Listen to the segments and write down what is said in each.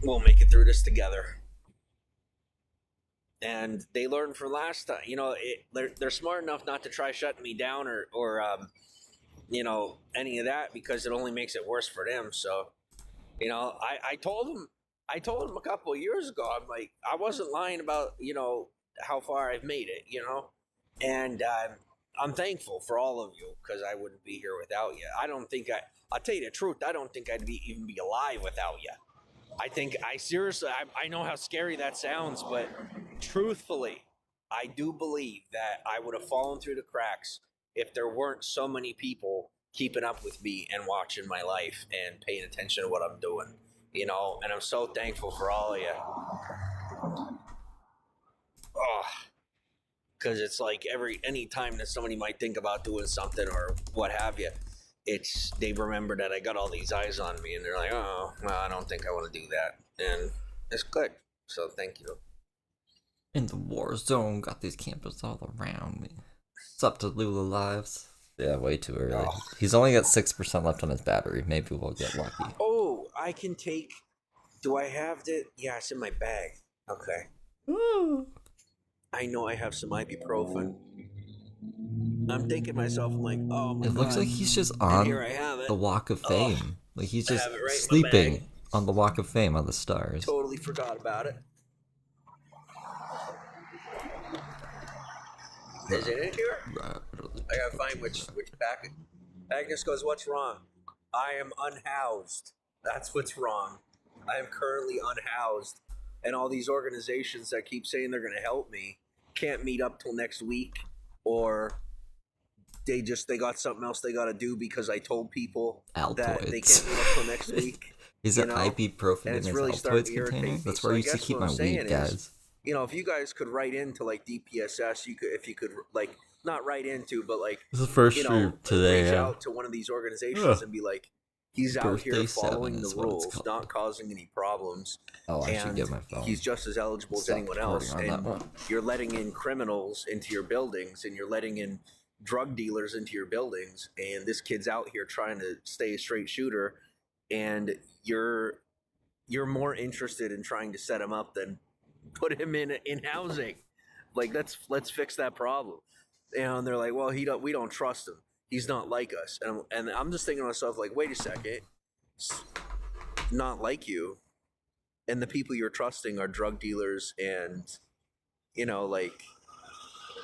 we'll make it through this together. And they learned from last time. They're smart enough not to try shutting me down or any of that, because it only makes it worse for them. So, I told them a couple of years ago, I'm like, I wasn't lying about, how far I've made it, and I'm thankful for all of you, because I wouldn't be here without you. I'll tell you the truth, I don't think I'd even be alive without you. I know how scary that sounds, but truthfully, I do believe that I would have fallen through the cracks if there weren't so many people keeping up with me and watching my life and paying attention to what I'm doing, and I'm so thankful for all of you. Oh, because it's like any time that somebody might think about doing something or what have you, they remember that I got all these eyes on me, and they're like, oh, well, I don't think I want to do that, and it's good. So thank you. In the war zone, got these campers all around me. It's up to Lula Lives. Yeah, way too early. Oh. He's only got 6% left on his battery. Maybe we'll get lucky. Oh, I can take... Do I have it? Yeah, it's in my bag. Okay. Ooh. I know I have some ibuprofen. I'm thinking to myself, I'm like, oh my God. It looks like he's just on the Walk of Fame. Like he's just sleeping on the Walk of Fame on the stars. Totally forgot about it. Is it in here? I gotta find which packet. Agnes goes, what's wrong? I am unhoused. That's what's wrong. I am currently unhoused. And all these organizations that keep saying they're gonna help me can't meet up till next week, or they got something else they gotta do because I told people that they can't meet up till next week. Is there ibuprofen in his Altoids container? That's where I used to keep my weed, guys. If you guys could write into like DPSS, if you could like not write into, but like this is the first today, reach out to one of these organizations and be like, he's out here following the rules, not causing any problems. Oh, I should get my phone. He's just as eligible as anyone else. And you're letting in criminals into your buildings, and you're letting in drug dealers into your buildings, and this kid's out here trying to stay a straight shooter, and you're more interested in trying to set him up than put him in housing. Like, let's fix that problem. And they're like, well, we don't trust him. He's not like us. And I'm just thinking to myself, like, wait a second. It's not like you. And the people you're trusting are drug dealers and, like,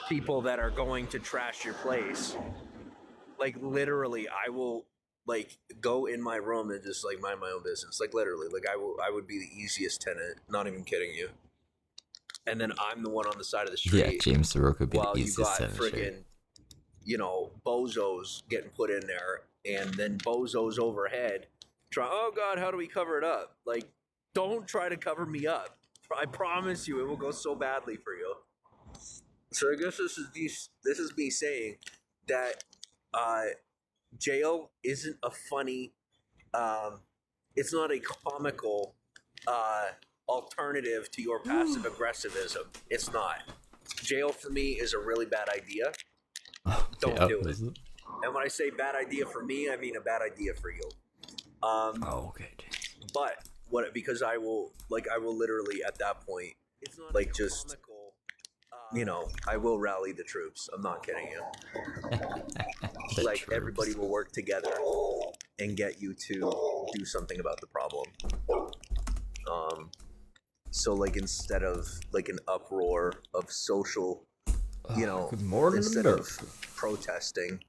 people that are going to trash your place. Like, literally, I will, like, go in my room and just, like, mind my own business. Like, literally. Like, I would be the easiest tenant. Not even kidding you. And then I'm the one on the side of the street. Yeah, James Saroka would be the While easiest you got friggin', bozos getting put in there, and then bozos overhead. Oh God, how do we cover it up? Like, don't try to cover me up. I promise you, it will go so badly for you. So I guess this is me saying that jail isn't a funny. It's not a comical alternative to your passive aggressivism. It's not. Jail for me is a really bad idea. Don't do it. And when I say bad idea for me, I mean a bad idea for you. Okay. But because I will literally at that point, it's not like just comical, I will rally the troops. I'm not kidding you. Like troops. Everybody will work together and get you to do something about the problem. So like instead of like an uproar of social, instead of protesting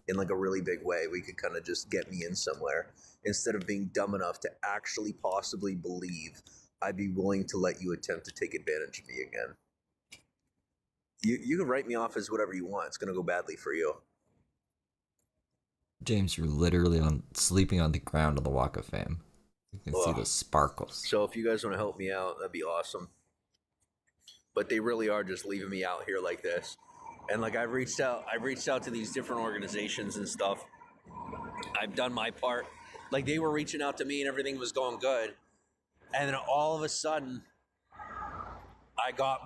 in like a really big way, we could kind of just get me in somewhere. Instead of being dumb enough to actually possibly believe, I'd be willing to let you attempt to take advantage of me again. You can write me off as whatever you want. It's going to go badly for you. James, you're literally sleeping on the ground on the Walk of Fame. You can see the sparkles. So if you guys want to help me out, that'd be awesome. But they really are just leaving me out here like this. And like I've reached out to these different organizations and stuff. I've done my part. Like they were reaching out to me and everything was going good. And then all of a sudden I got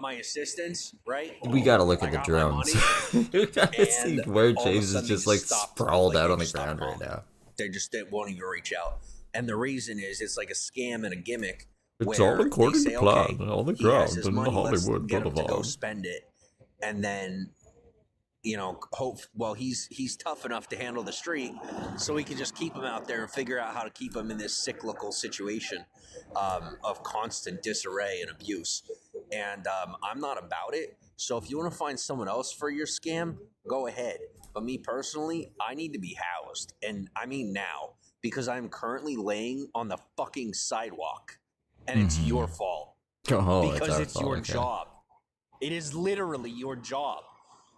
my assistance, right? We gotta look at the drones. We gotta see where James is just like sprawled out on the ground right now. They won't even reach out. And the reason is it's like a scam and a gimmick. It's all according to plan, okay, all the he has ground his and money, let's Hollywood, get blah him blah to go blah. spend it, and then he's tough enough to handle the street, so we can just keep him out there and figure out how to keep him in this cyclical situation of constant disarray and abuse. And I'm not about it. So if you want to find someone else for your scam, go ahead. But me personally, I need to be housed, and I mean now, because I'm currently laying on the fucking sidewalk, and it's your fault. Oh, Because it's your okay. job. It is literally your job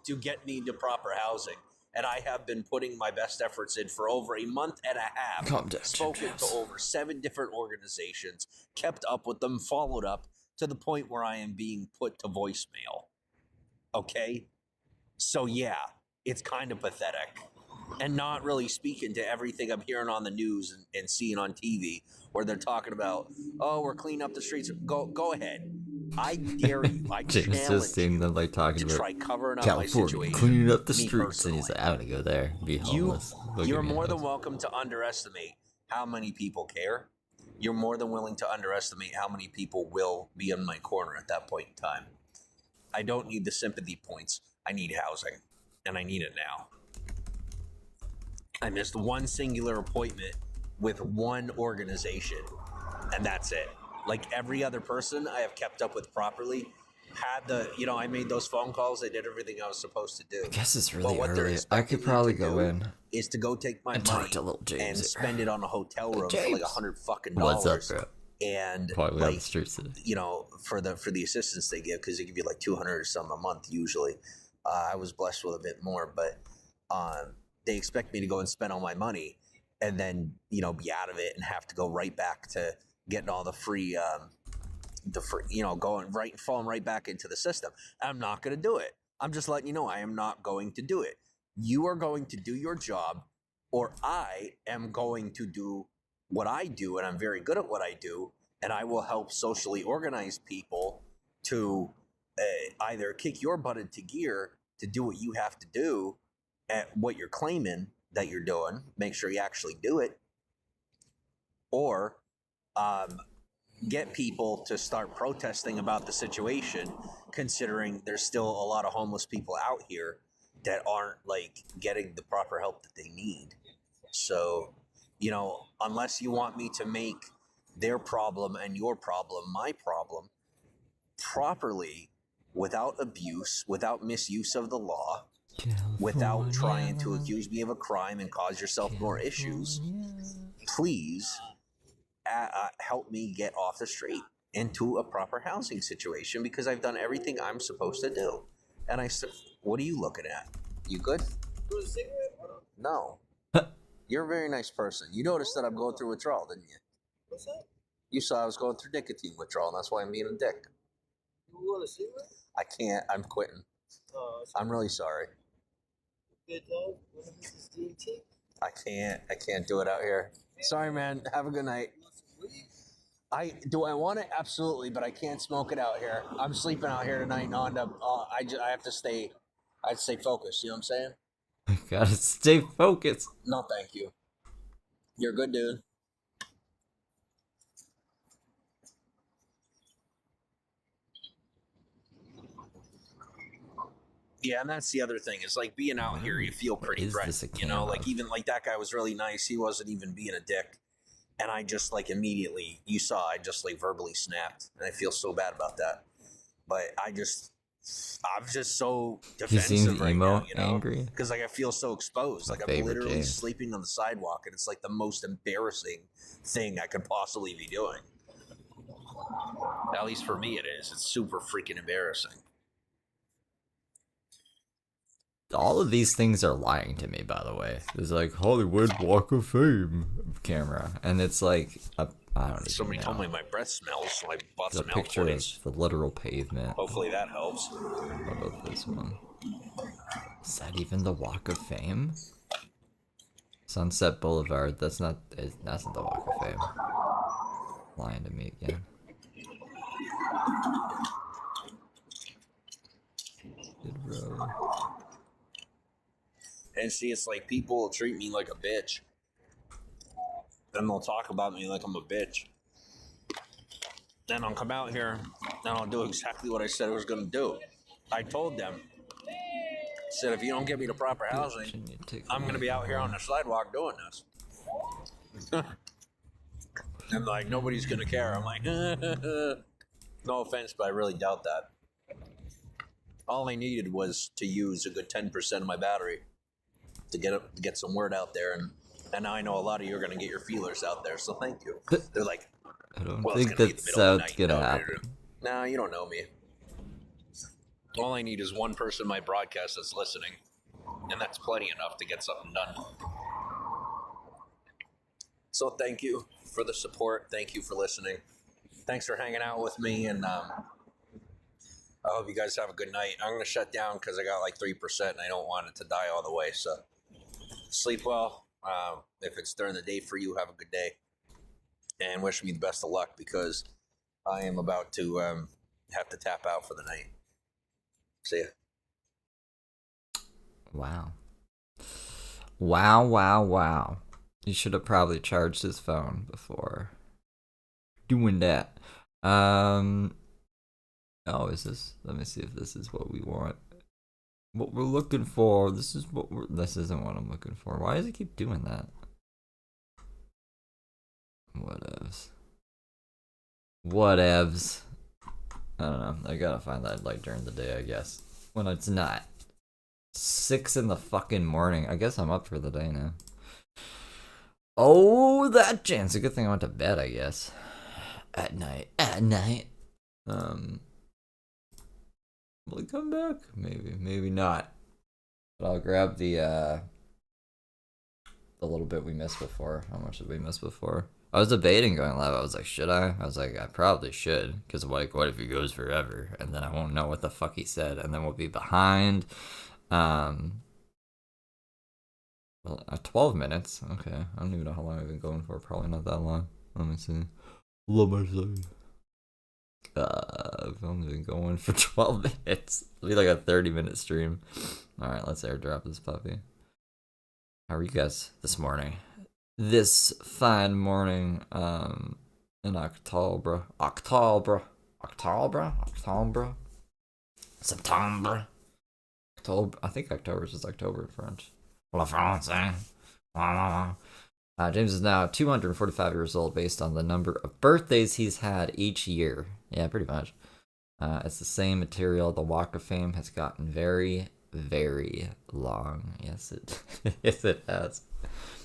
to get me into proper housing. And I have been putting my best efforts in for over a month and a half. Calm down, Spoken to over 7 different organizations, kept up with them, followed up to the point where I am being put to voicemail. Okay? So yeah, it's kind of pathetic. And not really speaking to everything I'm hearing on the news and seeing on TV, where they're talking about, oh, we're cleaning up the streets. Go ahead. I dare you. I James challenge seeing you them like talking to about try covering up California, my situation. cleaning up the Me streets, and he's personally. like, I'm gonna go there, be homeless. You're more than welcome to underestimate how many people care. You're more than willing to underestimate how many people will be in my corner at that point in time. I don't need the sympathy points. I need housing, and I need it now. I missed one singular appointment with one organization, and that's it. Like every other person I have kept up with properly, I made those phone calls. I did everything I was supposed to do. I guess it's really But what they're early. I expecting could probably me to go do in is to go take my and money talk to little James and here. spend it on a hotel room for like James. $100 What's up, fucking bro? and Probably on the like streets today. for the assistance they give, because they give you like 200 or something a month usually. I was blessed with a bit more, but they expect me to go and spend all my money and then be out of it and have to go right back to getting all the free going right and falling right back into the system. I'm not going to do it. I'm just letting you know I am not going to do it. You are going to do your job, or I am going to do what I do, and I'm very good at what I do, and I will help socially organize people to either kick your butt into gear to do what you have to do at what you're claiming that you're doing, make sure you actually do it, or get people to start protesting about the situation, considering there's still a lot of homeless people out here that aren't like getting the proper help that they need. So, unless you want me to make their problem and your problem my problem properly, without abuse, without misuse of the law, without trying to accuse me of a crime and cause yourself more issues, please help me get off the street into a proper housing situation, because I've done everything I'm supposed to do. And I said, what are you looking at? You good? No. You're a very nice person. You noticed that I'm going through withdrawal, didn't you? What's that? You saw I was going through nicotine withdrawal, and that's why I'm being a dick. You want a cigarette? I can't. I'm quitting. I'm really sorry. Good dog. Want to miss this DMT? I can't do it out here. Sorry, man. Have a good night. I want it? Absolutely, but I can't smoke it out here. I'm sleeping out here tonight, and I have to stay. I have to stay focused. You know what I'm saying? Gotta stay focused. No, thank you. You're a good dude. Yeah, and that's the other thing. It's like being out here, you feel pretty threatened. Like even like that guy was really nice. He wasn't even being a dick. And I just like immediately, you saw, I just like verbally snapped. And I feel so bad about that. But I'm just so defensive right now, angry. Because like I feel so exposed. Like I'm literally sleeping on the sidewalk, and it's like the most embarrassing thing I could possibly be doing. At least for me it is. It's super freaking embarrassing. All of these things are lying to me, by the way. There's like Hollywood Walk of Fame camera, and it's like I don't know. Somebody told me my breath smells, so I bought some picture Altoids. of the literal pavement. Hopefully that helps. What about this one? Is that even the Walk of Fame? Sunset Boulevard. That's not the Walk of Fame. Lying to me again. Good road. And see, it's like people will treat me like a bitch. and they'll talk about me like I'm a bitch. Then I'll come out here and I'll do exactly what I said I was going to do. I told them, said, if you don't give me the proper housing, I'm going to be out here on the sidewalk doing this. And like, nobody's going to care. I'm like, no offense, but I really doubt that. All I needed was to use a good 10% of my battery to get some word out there. And now I know a lot of you are going to get your feelers out there. So thank you. They're like, I don't well, think that's gonna happen. Nah, you don't know me. All I need is one person in my broadcast that's listening, and that's plenty enough to get something done. So thank you for the support. Thank you for listening. Thanks for hanging out with me, and I hope you guys have a good night. I'm going to shut down because I got like 3%, and I don't want it to die all the way. So sleep well. If it's during the day for you, have a good day. And wish me the best of luck because I am about to have to tap out for the night. See ya. Wow. Wow. You should have probably charged his phone before doing that. Oh, is this? Let me see if this is what we want. What we're looking for. This isn't what I'm looking for. Why does it keep doing that? Whatevs. I don't know. I gotta find that like during the day, I guess. When it's not 6 in the fucking morning. I guess I'm up for the day now. Oh, that chance. A good thing I went to bed, I guess. At night. Will he come back? Maybe not. But I'll grab the little bit we missed before. How much did we miss before? I was debating going live. I was like, should I? I was like, I probably should. Because like, what if he goes forever? And then I won't know what the fuck he said. And then we'll be behind. Well, 12 minutes. Okay. I don't even know how long I've been going for. Probably not that long. Let me see. I've only been going for 12 minutes. It'll be like a 30-minute stream. Alright, let's airdrop this puppy. How are you guys this morning? This fine morning, in October. September. October. I think October is just October in French. La France, eh? James is now 245 years old based on the number of birthdays he's had each year. Yeah, pretty much. It's the same material. The Walk of Fame has gotten very, very long. Yes, yes, it has.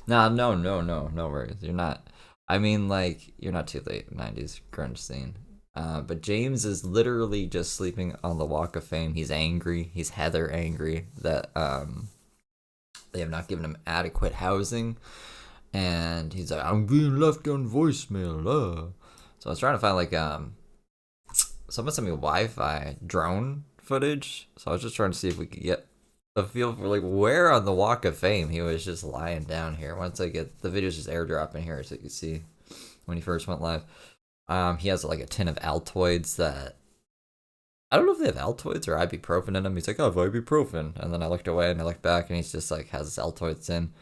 No worries. You're not. I mean, like, you're not too late. 90s grunge scene. But James is literally just sleeping on the Walk of Fame. He's angry. He's Heather angry that they have not given him adequate housing. And he's like, I'm being left on voicemail. So I was trying to find, like, someone sent me Wi-Fi drone footage. So I was just trying to see if we could get a feel for, like, where on the Walk of Fame he was just lying down here. Once I get the videos just airdropping here so you can see when he first went live. He has, like, a tin of Altoids that I don't know if they have Altoids or ibuprofen in them. He's like, oh, ibuprofen. And then I looked away and I looked back and he's just, like, has his Altoids in.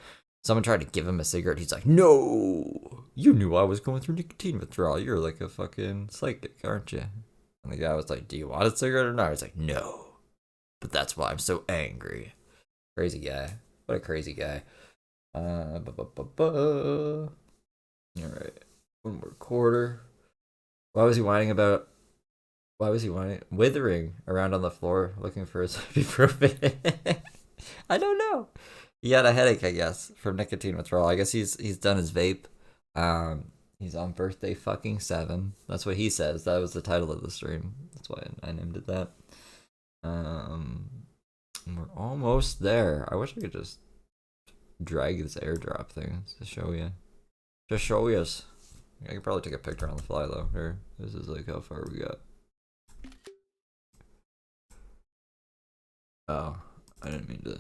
Someone tried to give him a cigarette. He's like, no, you knew I was going through nicotine withdrawal. You're like a fucking psychic, aren't you? And the guy was like, do you want a cigarette or not? He's like, no. But that's why I'm so angry. Crazy guy. What a crazy guy. Alright. One more quarter. Why was he whining? Withering around on the floor looking for his ibuprofen? I don't know. He had a headache, I guess, from nicotine withdrawal. I guess he's done his vape. He's on birthday fucking 7. That's what he says. That was the title of the stream. That's why I named it that. We're almost there. I wish I could just drag this airdrop thing to show you. Just show you. I could probably take a picture on the fly though. Here, this is like how far we got. Oh, I didn't mean to.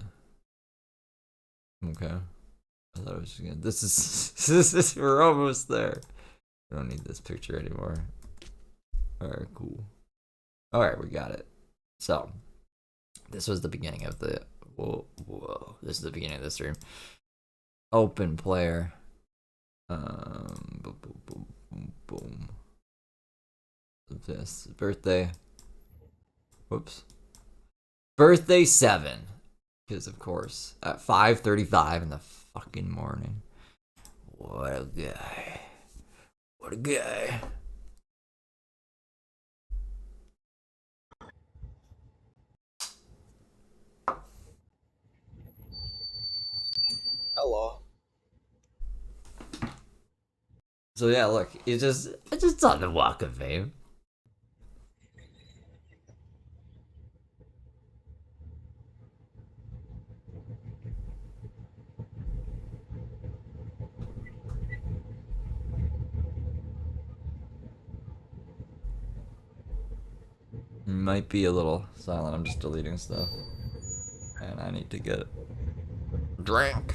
Okay. I thought I was just gonna. This is. We're almost there. I don't need this picture anymore. Alright, cool. Alright, we got it. So, this was the beginning of the. Whoa. This is the beginning of the stream. Open player. Boom, boom, boom, boom, boom. This birthday. Whoops. Birthday 7. Because of course, at 5:35 in the fucking morning. What a guy. What a guy. Hello. So yeah, look, I just on the Walk of Fame. Might be a little silent. I'm just deleting stuff, and I need to get drink.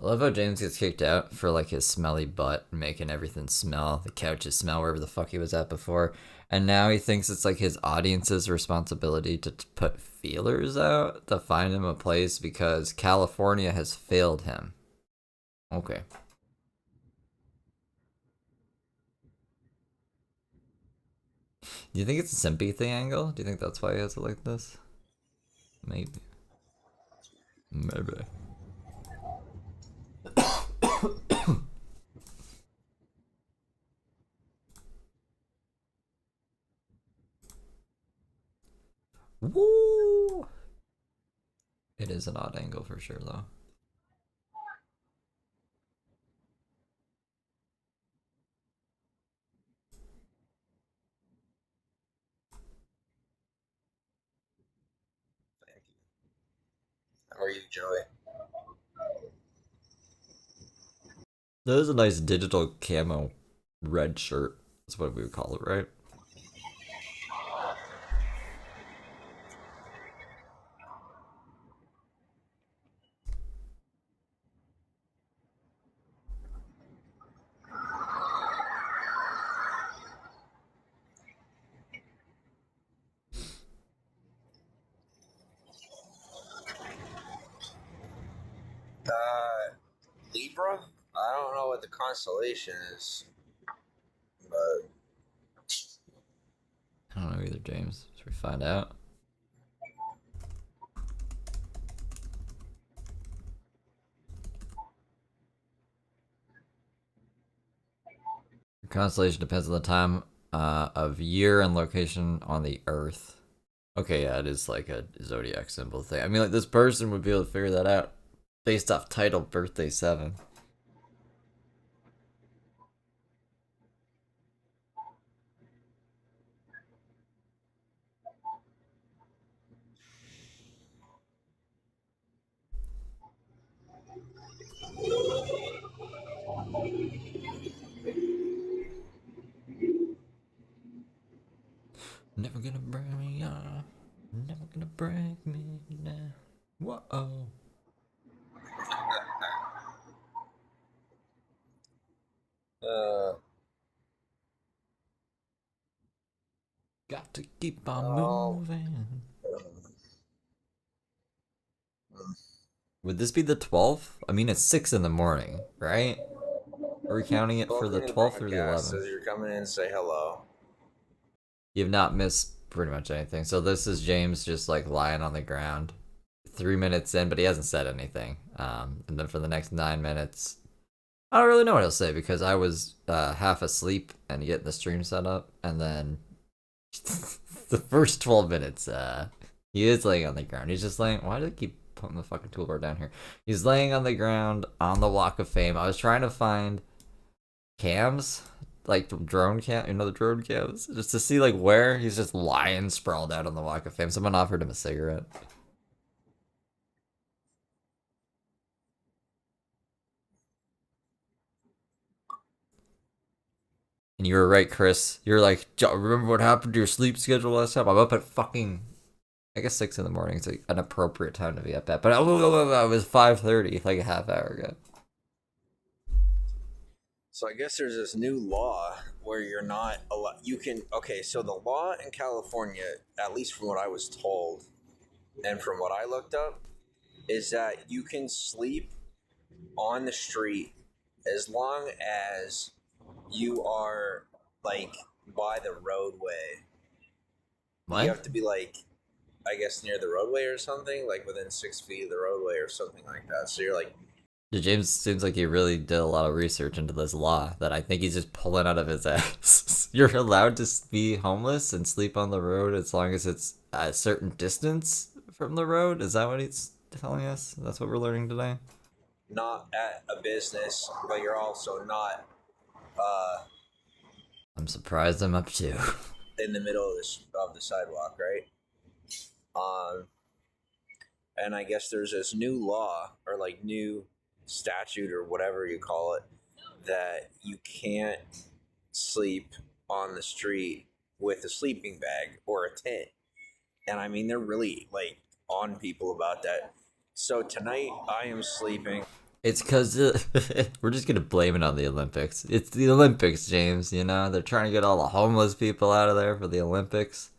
I love how James gets kicked out for like his smelly butt, making everything smell, the couches smell wherever the fuck he was at before, and now he thinks it's like his audience's responsibility to put feelers out to find him a place because California has failed him. Okay. Do you think it's a sympathy angle? Do you think that's why he has it like this? Maybe. Maybe. Woo! It is an odd angle for sure, though. Thank you. How are you, Joey? That is a nice digital camo red shirt. That's what we would call it, right? Libra? I don't know what the constellation is, but I don't know either, James. Should we find out? Constellation depends on the time of year and location on the Earth. Okay, yeah, it is like a zodiac symbol thing. I mean, like this person would be able to figure that out based off title birthday 7. Never gonna break me off. Never gonna break me down. Whoa. uh, Got to keep on oh, moving. um, Would this be the 12th? I mean, it's 6 in the morning, right? Are we counting it for the 12th or the 11th? says you're coming in to say hello. You've not missed pretty much anything. So this is James just like lying on the ground, 3 minutes in, but he hasn't said anything. And then for the next 9 minutes, I don't really know what he'll say because I was half asleep and getting the stream set up, and then the first 12 minutes, he is laying on the ground. He's just laying. Why do I keep putting the fucking toolbar down here? He's laying on the ground on the Walk of Fame. I was trying to find cams, like the drone cam, the drone cams, just to see like where he's just lying sprawled out on the Walk of Fame. Someone offered him a cigarette. And you were right, Chris. You're like, remember what happened to your sleep schedule last time? I'm up at fucking I guess 6 in the morning is like an appropriate time to be up at. But it was 5:30, like a half hour ago. So I guess there's this new law where you're not allowed. You can. Okay, so the law in California, at least from what I was told, and from what I looked up, is that you can sleep on the street as long as you are like by the roadway. What? You have to be like, I guess, near the roadway or something, like within 6 feet of the roadway or something like that. So you're like, James seems like he really did a lot of research into this law that I think he's just pulling out of his ass. You're allowed to be homeless and sleep on the road as long as it's a certain distance from the road. Is that what he's telling us? That's what we're learning today? not at a business, but you're also not I'm surprised I'm up too. in the middle of the sidewalk, right? And I guess there's this new law or like new statute or whatever you call it that you can't sleep on the street with a sleeping bag or a tent. And I mean, they're really like on people about that. So tonight I am sleeping. It's because we're just going to blame it on the Olympics. It's the Olympics, James, you know? They're trying to get all the homeless people out of there for the Olympics.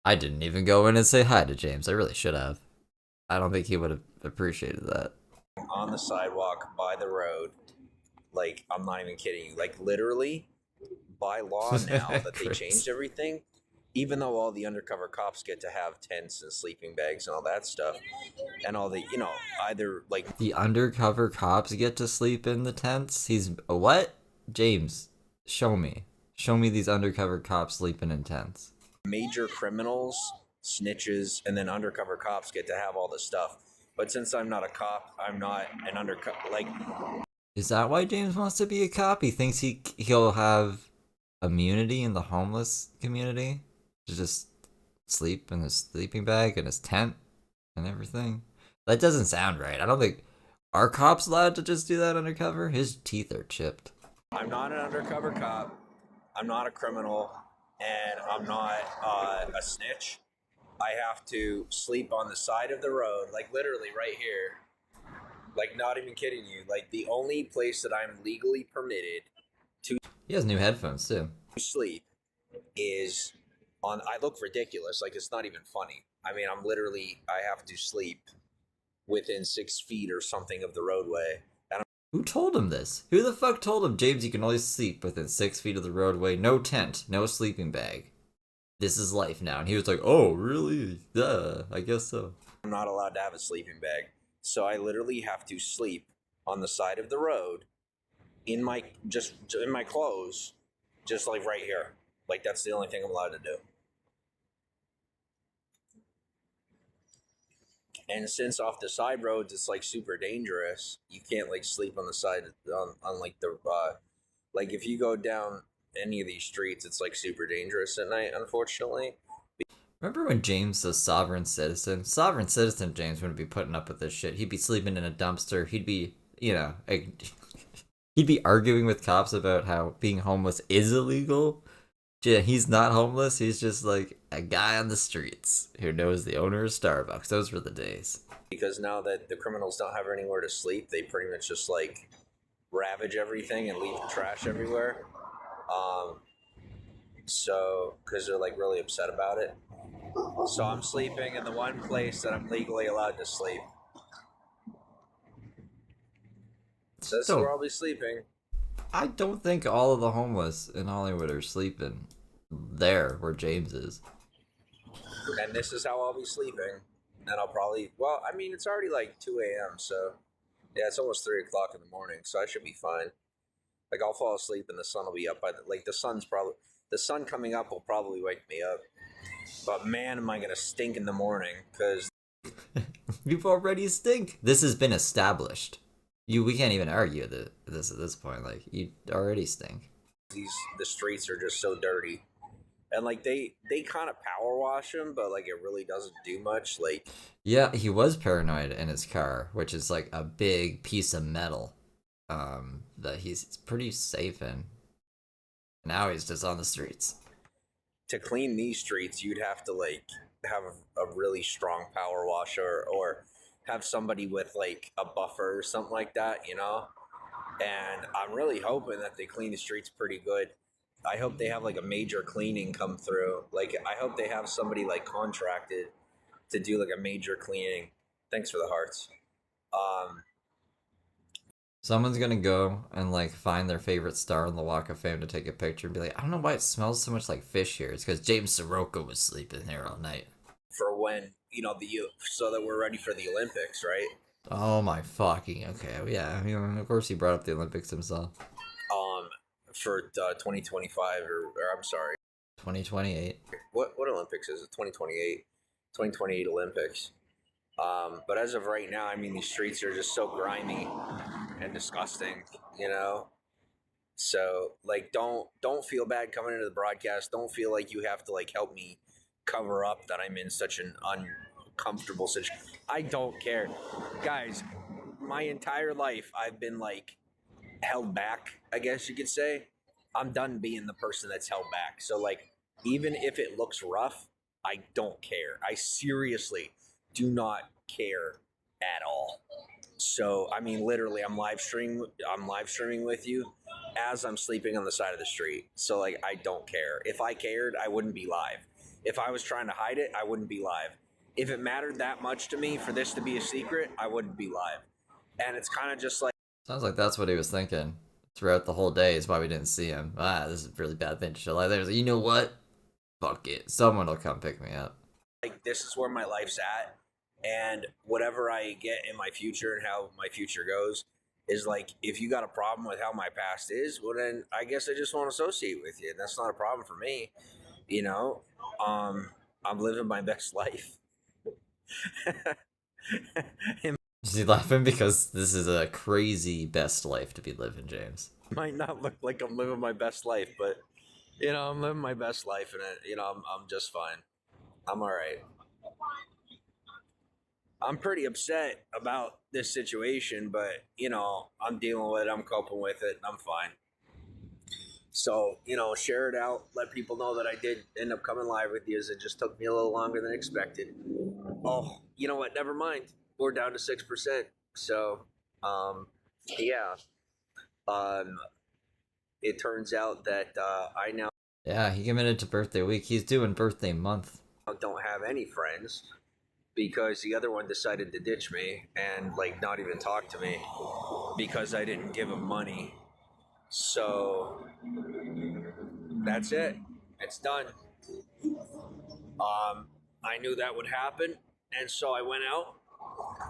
I didn't even go in and say hi to James. I really should have. I don't think he would have appreciated that. On the sidewalk by the road. Like, I'm not even kidding you. Like, literally, by law now that they Chris. changed everything, even though all the undercover cops get to have tents and sleeping bags and all that stuff, and all the, either like The undercover cops get to sleep in the tents? He's... What? James, show me. Show me these undercover cops sleeping in tents. major criminals, snitches, and then undercover cops get to have all this stuff. But since I'm not a cop, I'm not an undercover. Like, Is that why James wants to be a cop? He thinks he'll have immunity in the homeless community to just sleep in his sleeping bag and his tent and everything. That doesn't sound right. I don't think are cops allowed to just do that undercover. His teeth are chipped. I'm not an undercover cop. I'm not a criminal, and I'm not a snitch. I have to sleep on the side of the road, like literally right here. Like, not even kidding you. Like, the only place that I'm legally permitted He has new headphones too. to sleep is on. I look ridiculous. Like, it's not even funny. I mean, I have to sleep within 6 feet or something of the roadway. And Who told him this? Who the fuck told him, James, you can only sleep within 6 feet of the roadway, no tent, no sleeping bag? This is life now. And he was like, oh, really? Yeah, I guess so. I'm not allowed to have a sleeping bag. So I literally have to sleep on the side of the road in my clothes, just like right here. Like, that's the only thing I'm allowed to do. And since off the side roads it's like super dangerous, you can't like sleep on the side on like the like if you go down any of these streets, it's like super dangerous at night, unfortunately. Remember when James was sovereign citizen? Sovereign citizen James wouldn't be putting up with this shit. He'd be sleeping in a dumpster. He'd be, he'd be arguing with cops about how being homeless is illegal. Yeah, he's not homeless. He's just like a guy on the streets who knows the owner of Starbucks. Those were the days. Because now that the criminals don't have anywhere to sleep, they pretty much just like ravage everything and leave trash everywhere. So, because they're like really upset about it. So I'm sleeping in the one place that I'm legally allowed to sleep. So this is where I'll be sleeping. I don't think all of the homeless in Hollywood are sleeping there where James is. And this is how I'll be sleeping. And I'll probably, well, I mean, it's already like 2 a.m. So, yeah, it's almost 3 o'clock in the morning. So I should be fine. Like, I'll fall asleep and the sun will be up by the sun coming up will probably wake me up. But man, am I going to stink in the morning because You already stink. This has been established. We can't even argue this at this point. Like, you already stink. the streets are just so dirty. And like they kind of power wash him, but like it really doesn't do much. Like, Yeah, he was paranoid in his car, which is like a big piece of metal that he's pretty safe in. Now he's just on the streets. to clean these streets, you'd have to like have a really strong power washer or have somebody with like a buffer or something like that, you know. And I'm really hoping that they clean the streets pretty good. I hope they have like a major cleaning come through. Like I hope they have somebody like contracted to do like a major cleaning. Thanks for the hearts. Um, Someone's gonna go and like find their favorite star on the Walk of Fame to take a picture and be like, I don't know why it smells so much like fish here. It's because James Saroka was sleeping there all night. for when so that we're ready for the Olympics, right? Oh my fucking okay, yeah. I mean, of course he brought up the Olympics himself. Um, for 2025 or I'm sorry, 2028. what Olympics is it? 2028 Olympics. But as of right now, I mean, these streets are just so grimy and disgusting, you know. So like, don't feel bad coming into the broadcast. Don't feel like you have to like help me cover up that I'm in such an uncomfortable situation. I don't care, guys. My entire life, I've been like held back, I guess you could say. I'm done being the person that's held back. So like, even if it looks rough, I don't care. I seriously do not care at all. So I mean, literally, I'm live streaming with you as I'm sleeping on the side of the street. So like, I don't care. If I cared, I wouldn't be live. If I was trying to hide it, I wouldn't be live. If it mattered that much to me for this to be a secret, I wouldn't be live. And it's kind of just like, Sounds like that's what he was thinking throughout the whole day. Is why we didn't see him. This is a really bad thing to show. Like, there's, you know what? Fuck it. Someone will come pick me up. this is where my life's at, and whatever I get in my future and how my future goes is like, if you got a problem with how my past is, well then I guess I just won't associate with you, and that's not a problem for me, you know. I'm living my best life. Is he laughing because this is a crazy best life to be living, James? Might not look like I'm living my best life, but I'm living my best life, and I'm just fine. I'm all right. I'm pretty upset about this situation, but I'm dealing with it. I'm coping with it. I'm fine. So share it out. Let people know that I did end up coming live with you. As it just took me a little longer than expected. Oh, you know what? Never mind. We're down to 6%. So, yeah. It turns out that I now Yeah, he committed to birthday week. He's doing birthday month. don't have any friends because the other one decided to ditch me and like not even talk to me because I didn't give him money. So that's it. It's done. I knew that would happen, and so I went out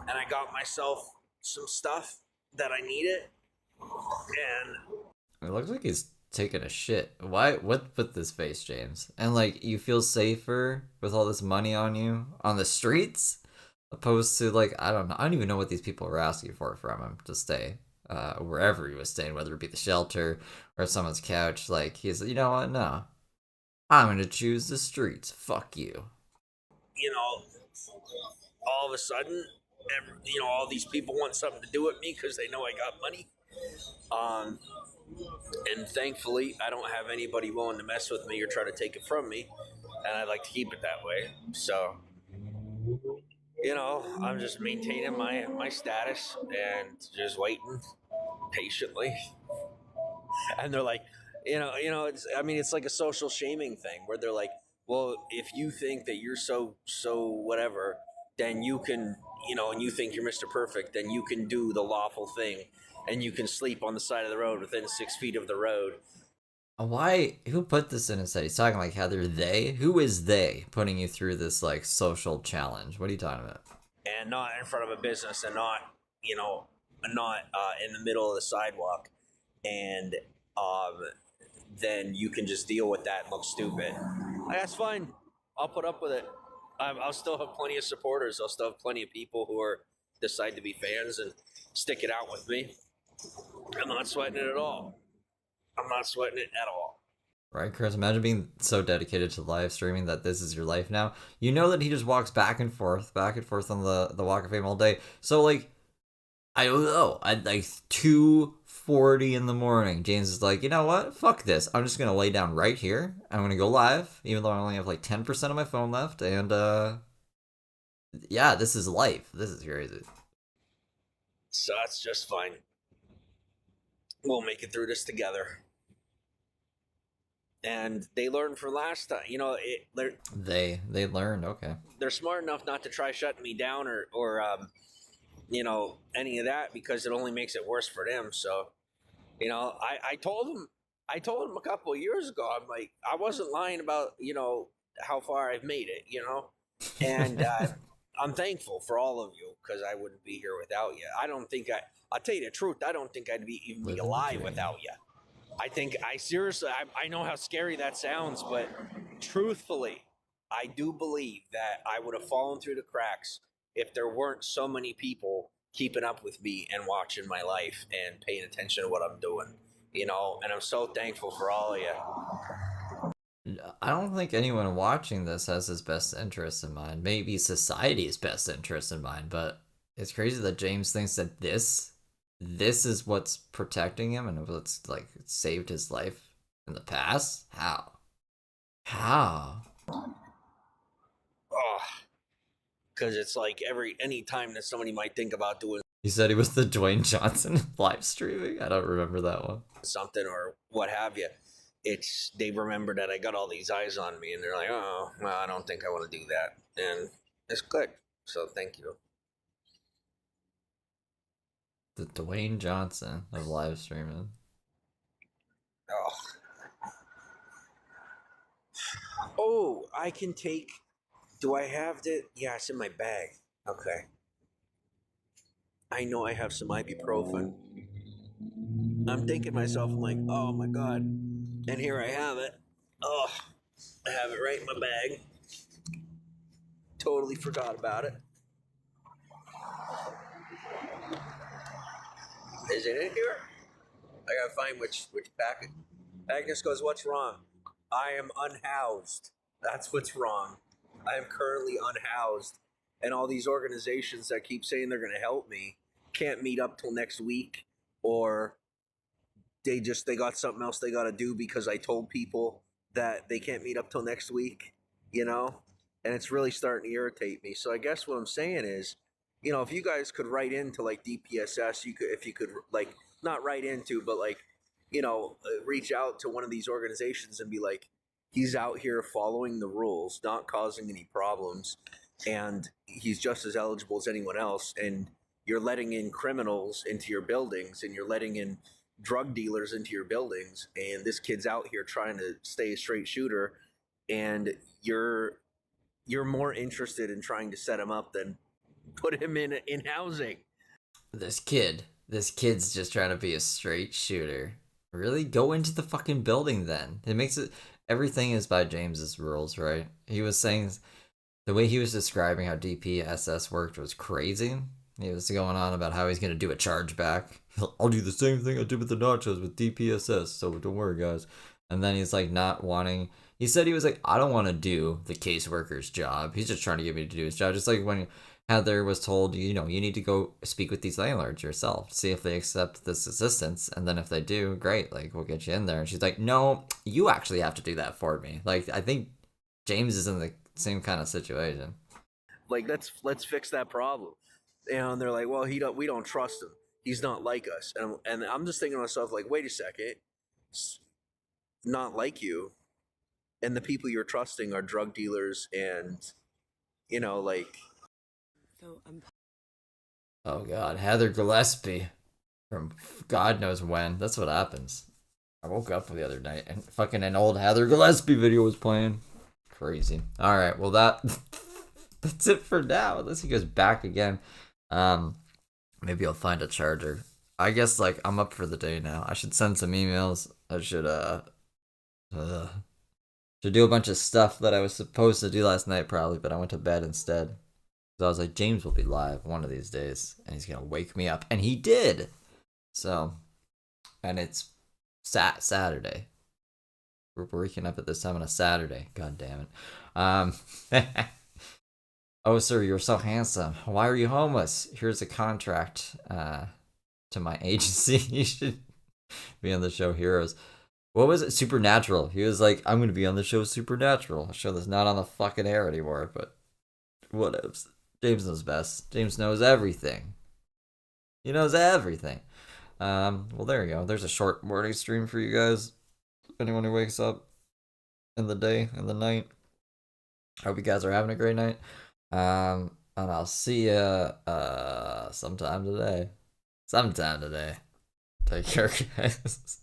and I got myself some stuff that I needed. And It looks like he's taking a shit. Why? What with this face, James? And like, you feel safer with all this money on you on the streets, opposed to like, I don't know. I don't even know what these people were asking for from him to stay wherever he was staying, whether it be the shelter or someone's couch. Like, he's, you know what? No, I'm gonna choose the streets. Fuck you. all of a sudden, all these people want something to do with me because they know I got money. And thankfully, I don't have anybody willing to mess with me or try to take it from me, and I like to keep it that way. So, I'm just maintaining my status and just waiting patiently. And they're like, it's like a social shaming thing where they're like, well, if you think that you're so whatever, then you can, and you think you're Mr. Perfect, then you can do the lawful thing, and you can sleep on the side of the road within 6 feet of the road. Why? Who put this in his head? He's talking like how they're they. Who is they putting you through this like social challenge? What are you talking about? And not in front of a business, and not in the middle of the sidewalk, and then you can just deal with that and look stupid. That's fine. I'll put up with it. I'll still have plenty of supporters. I'll still have plenty of people who are decide to be fans and stick it out with me. I'm not sweating it at all. I'm not sweating it at all. Right, Chris? Imagine being so dedicated to live streaming that this is your life now. You know that he just walks back and forth on the Walk of Fame all day. So, like, I don't know. I'd like 2 6:40 in the morning. James is like, you know what? Fuck this. I'm just gonna lay down right here. I'm gonna go live, even though I only have like 10% of my phone left. And yeah, this is life. This is crazy. So that's just fine. We'll make it through this together. And they learned from last time. You know, they learned. Okay. They're smart enough not to try shutting me down or you know, any of that, because it only makes it worse for them. So, you know, I told them a couple of years ago, I'm like, I wasn't lying about, you know, how far I've made it, you know, and I'm thankful for all of you, because I wouldn't be here without you. I'll tell you the truth, I don't think I'd even be alive without you. I seriously, I know how scary that sounds, but truthfully, I do believe that I would have fallen through the cracks if there weren't so many people keeping up with me and watching my life and paying attention to what I'm doing, you know, and I'm so thankful for all of you. I don't think anyone watching this has his best interest in mind. Maybe society's best interest in mind, but it's crazy that James thinks that this is what's protecting him and what's like saved his life in the past. How? Oh, because it's like any time that somebody might think about doing He said he was the Dwayne Johnson live streaming. I don't remember that one. something or what have you, they remember that I got all these eyes on me, and they're like, oh, well, I don't think I want to do that, and it's good. So thank you. The Dwayne Johnson of live streaming. Oh, I can take. Do I have it? Yeah, it's in my bag. Okay. I know I have some ibuprofen. I'm thinking to myself, I'm like, oh my god. And here I have it. Oh, I have it right in my bag. Totally forgot about it. Is it in here? I gotta find which packet. Agnes goes, what's wrong? I am unhoused. That's what's wrong. I am currently unhoused. And all these organizations that keep saying they're gonna help me can't meet up till next week, or they got something else they gotta do because I told people that they can't meet up till next week, you know? And it's really starting to irritate me. So I guess what I'm saying is, you know, if you guys could write into like DPSS, if you could like not write into, but like, you know, reach out to one of these organizations and be like, he's out here following the rules, not causing any problems, and he's just as eligible as anyone else. And you're letting in criminals into your buildings, and you're letting in drug dealers into your buildings, and this kid's out here trying to stay a straight shooter, and you're more interested in trying to set him up than put him in housing. This kid's just trying to be a straight shooter. Really? Go into the fucking building then. It makes it, everything is by James's rules, right? He was saying, the way he was describing how DPSS worked was crazy. He was going on about how he's going to do a chargeback. I'll do the same thing I did with the nachos with DPSS, so don't worry, guys. And then he's like not wanting, he said he was like, I don't want to do the caseworker's job. He's just trying to get me to do his job. Just like when Heather was told, you know, you need to go speak with these landlords yourself, see if they accept this assistance, and then if they do, great, like we'll get you in there. And she's like, no, you actually have to do that for me. Like, I think James is in the same kind of situation. Like, let's fix that problem. And they're like, well, we don't trust him. He's not like us. And I'm just thinking to myself, like, wait a second, not like you, and the people you're trusting are drug dealers, and you know, like. Oh god, Heather Gillespie from God knows when. That's what happens. I woke up the other night and fucking an old Heather Gillespie video was playing. Crazy. All right, well that's it for now. Unless he goes back again, maybe I'll find a charger. I guess like I'm up for the day now. I should send some emails. I should do a bunch of stuff that I was supposed to do last night probably, but I went to bed instead. So I was like, James will be live one of these days, and he's gonna wake me up, and he did. So, and it's Saturday. We're waking up at this time on a Saturday. God damn it. Oh, sir, you're so handsome. Why are you homeless? Here's a contract to my agency. be on the show Heroes. What was it? Supernatural. He was like, I'm gonna be on the show Supernatural, a show that's not on the fucking air anymore. But whatevs. James knows best. James knows everything. He knows everything. Well, there you go. There's a short morning stream for you guys. Anyone who wakes up in the day, in the night. Hope you guys are having a great night. And I'll see you sometime today. Sometime today. Take care, guys.